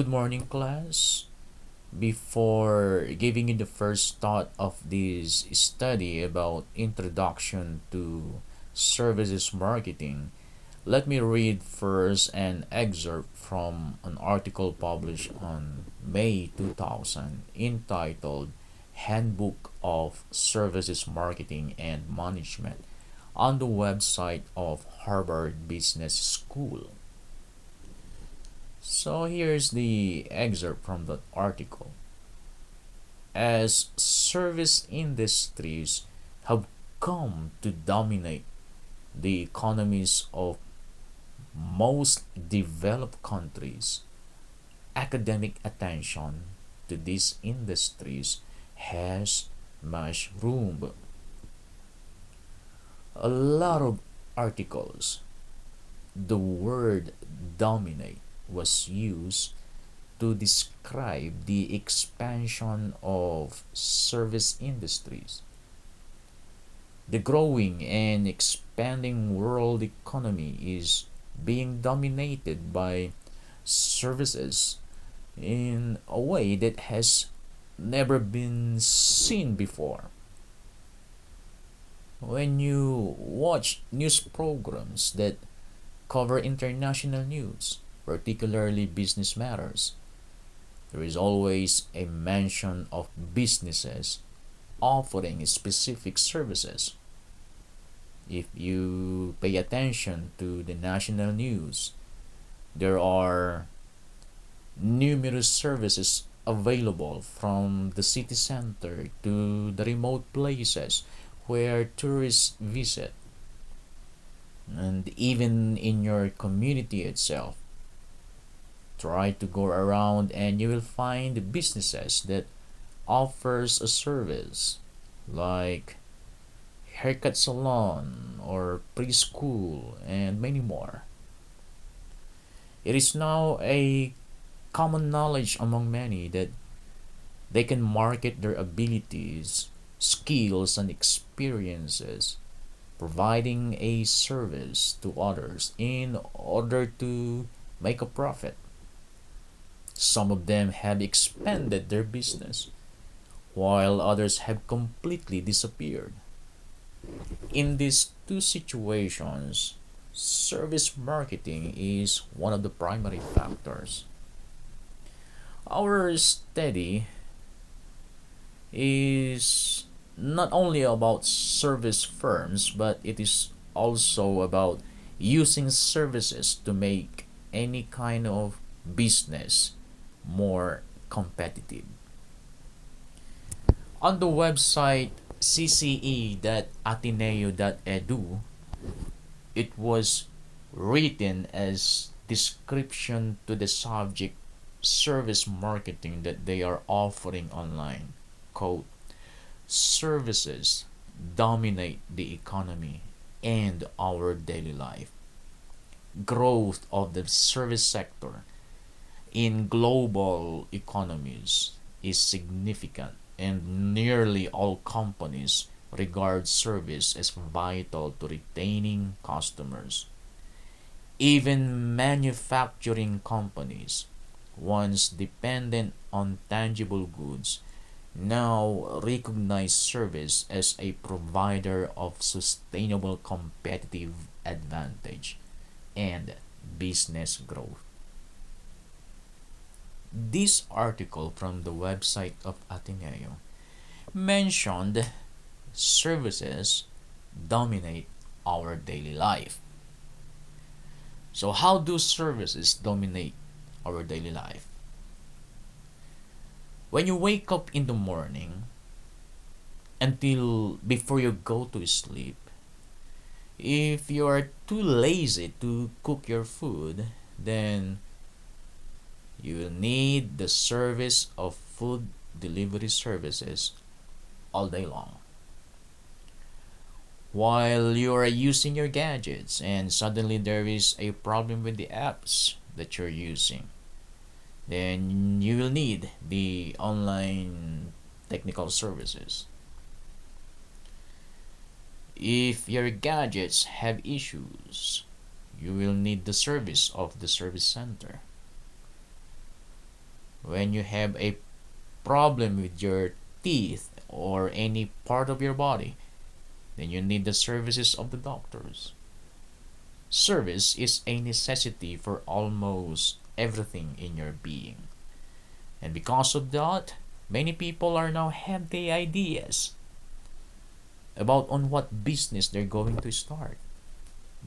Good morning, class. Before giving you the first thought of this study about introduction to services marketing, let me read first an excerpt from an article published on May 2000 entitled Handbook of Services Marketing and Management on the website of Harvard Business School. So here's the excerpt from that article. As service industries have come to dominate the economies of most developed countries, academic attention to these industries has mushroomed. A lot of articles, the word dominate was used to describe the expansion of service industries. The growing and expanding world economy is being dominated by services in a way that has never been seen before. When you watch news programs that cover international news, particularly business matters, there is always a mention of businesses offering specific services. If you pay attention to the national news, there are numerous services available from the city center to the remote places where tourists visit. And even in your community itself, try to go around and you will find businesses that offers a service like haircut salon or preschool and many more. It is now a common knowledge among many that they can market their abilities, skills, and experiences, providing a service to others in order to make a profit. Some of them have expanded their business, while others have completely disappeared. In these two situations, service marketing is one of the primary factors. Our study is not only about service firms, but it is also about using services to make any kind of business more competitive. On the website cce.ateneo.edu, it was written as description to the subject service marketing that they are offering online. Quote, services dominate the economy and our daily life. Growth of the service sector in global economies is significant, and nearly all companies regard service as vital to retaining customers. Even manufacturing companies, once dependent on tangible goods, now recognize service as a provider of sustainable competitive advantage and business growth. This article from the website of Ateneo mentioned services dominate our daily life. So, how do services dominate our daily life? When you wake up in the morning until before you go to sleep, if you are too lazy to cook your food, then you will need the service of food delivery services all day long. While you are using your gadgets and suddenly there is a problem with the apps that you're using, then you will need the online technical services. If your gadgets have issues, you will need the service of the service center. When you have a problem with your teeth or any part of your body, then you need the services of the doctors. Service is a necessity for almost everything in your being. And because of that, many people are now have the ideas about on what business they're going to start.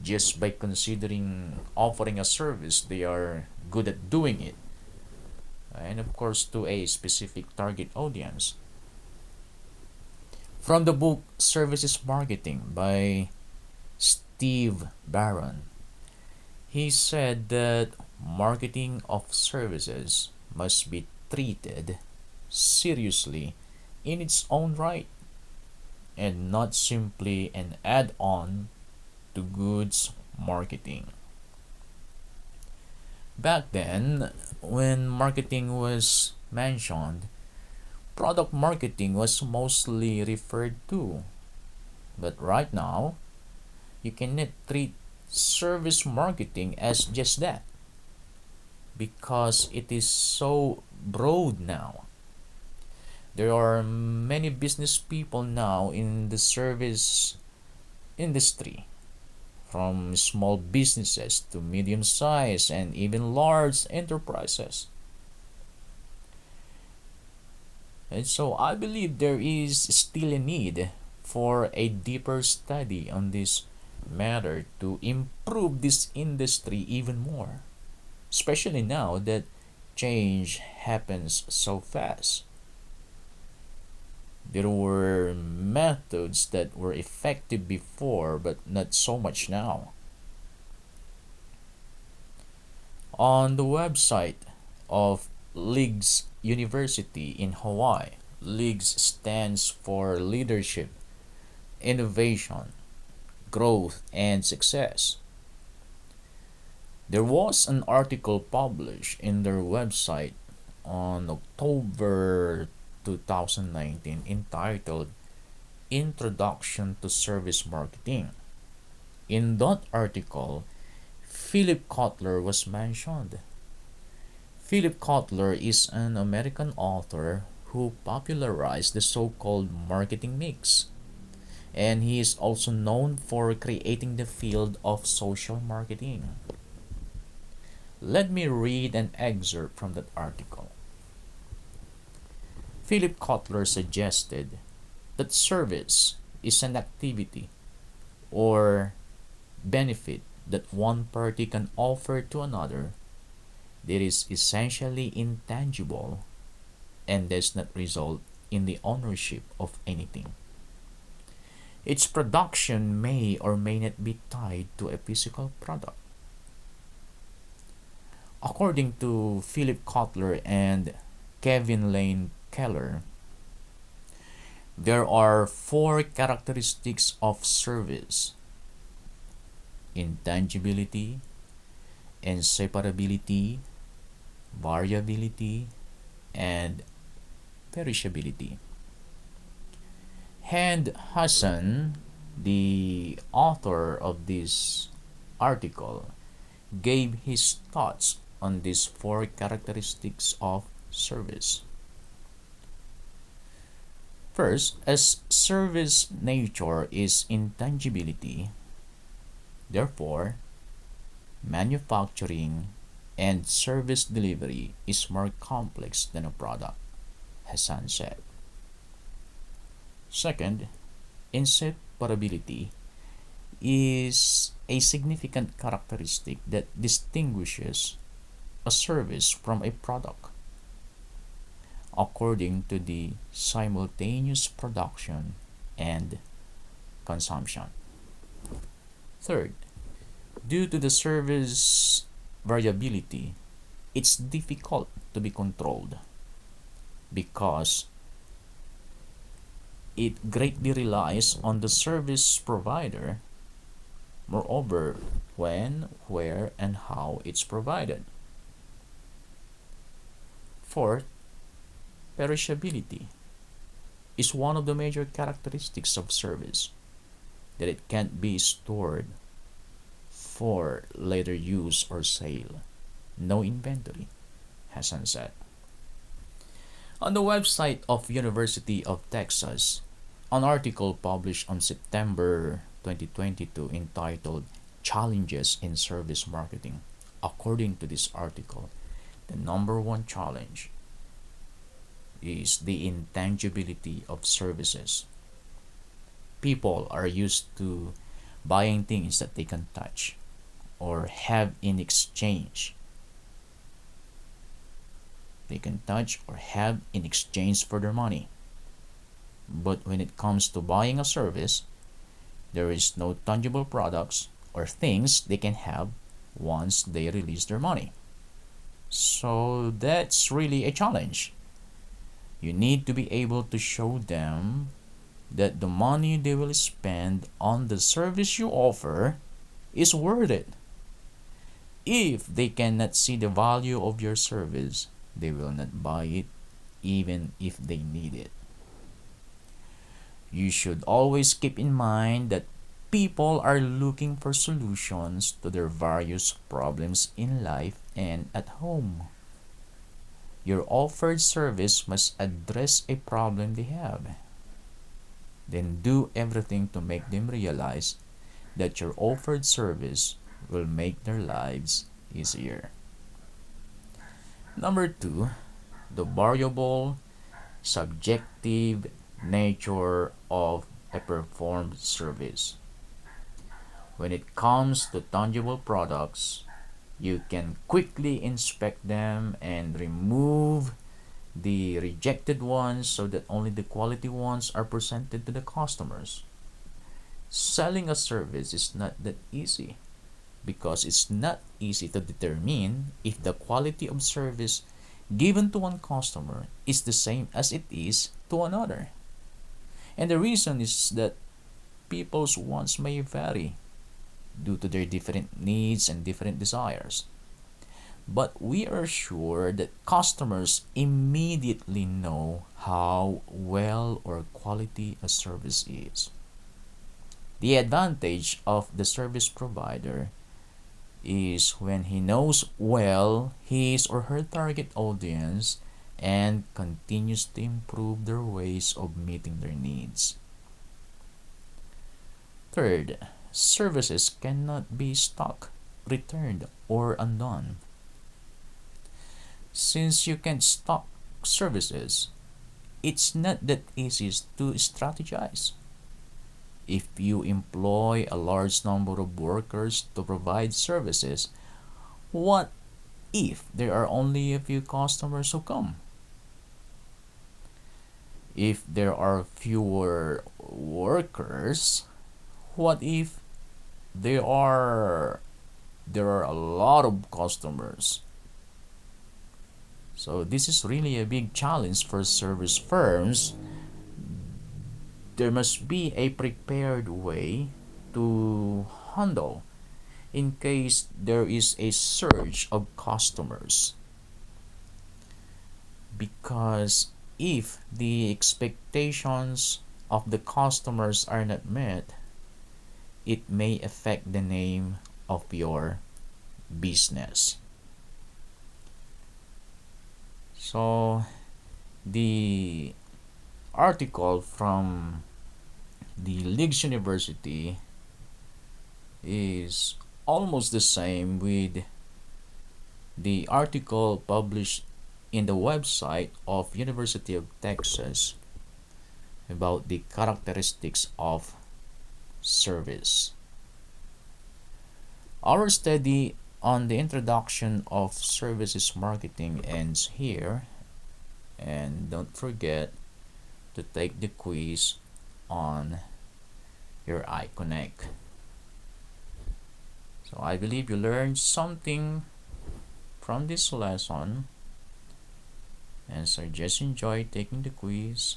Just by considering offering a service, they are good at doing it. And of course, to a specific target audience. From the book Services Marketing by Steve Barron, he said that marketing of services must be treated seriously in its own right and not simply an add on to goods marketing. Back then, when marketing was mentioned, product marketing was mostly referred to. But right now, you cannot treat service marketing as just that because it is so broad now. There are many business people now in the service industry, from small businesses to medium sized and even large enterprises. And so I believe there is still a need for a deeper study on this matter to improve this industry even more, especially now that change happens so fast. There were methods that were effective before, but not so much now. On the website of Leagues University in Hawaii, Leagues stands for leadership, innovation, growth, and success. There was an article published in their website on October 2019 entitled Introduction to Service Marketing. In that article, Philip Kotler was mentioned. Philip Kotler is an American author who popularized the so-called marketing mix, and he is also known for creating the field of social marketing. Let me read an excerpt from that article. Philip Kotler suggested that service is an activity or benefit that one party can offer to another that is essentially intangible and does not result in the ownership of anything. Its production may or may not be tied to a physical product. According to Philip Kotler and Kevin Lane Keller, there are four characteristics of service: intangibility, inseparability, variability, and perishability. Hand Hassan, the author of this article, gave his thoughts on these four characteristics of service. First, as service nature is intangibility, therefore, manufacturing and service delivery is more complex than a product, Hassan said. Second, inseparability is a significant characteristic that distinguishes a service from a product according to the simultaneous production and consumption. Third, due to the service variability, it's difficult to be controlled because it greatly relies on the service provider. Moreover, when, where, and how it's provided. Fourth, perishability is one of the major characteristics of service, that it can't be stored for later use or sale. No inventory, Hassan said. On the website of University of Texas, an article published on September 2022 entitled Challenges in Service Marketing. According to this article, the number one challenge is the intangibility of services. People are used to buying things that they can touch or have in exchange. They can touch or have in exchange for their money. But when it comes to buying a service, there is no tangible products or things they can have once they release their money. So that's really a challenge. You need to be able to show them that the money they will spend on the service you offer is worth it. If they cannot see the value of your service, they will not buy it even if they need it. You should always keep in mind that people are looking for solutions to their various problems in life and at home. Your offered service must address a problem they have. Then do everything to make them realize that your offered service will make their lives easier. Number two, the variable, subjective nature of a performed service. When it comes to tangible products, you can quickly inspect them and remove the rejected ones so that only the quality ones are presented to the customers. Selling a service is not that easy because it's not easy to determine if the quality of service given to one customer is the same as it is to another. And the reason is that people's wants may vary due to their different needs and different desires. But we are sure that customers immediately know how well or quality a service is. The advantage of the service provider is when he knows well his or her target audience and continues to improve their ways of meeting their needs. Third, services cannot be stock, returned, or undone. Since you can stock services, it's not that easy to strategize. If you employ a large number of workers to provide services, what if there are only a few customers who come? If there are fewer workers, what if there are a lot of customers? So this is really a big challenge for service firms. There must be a prepared way to handle in case there is a surge of customers. Because if the expectations of the customers are not met, it may affect the name of your business. So the article from the Leeds University is almost the same with the article published in the website of University of Texas about the characteristics of service. Our study on the introduction of services marketing ends here, and don't forget to take the quiz on your iConnect. So I believe you learned something from this lesson, and so just enjoy taking the quiz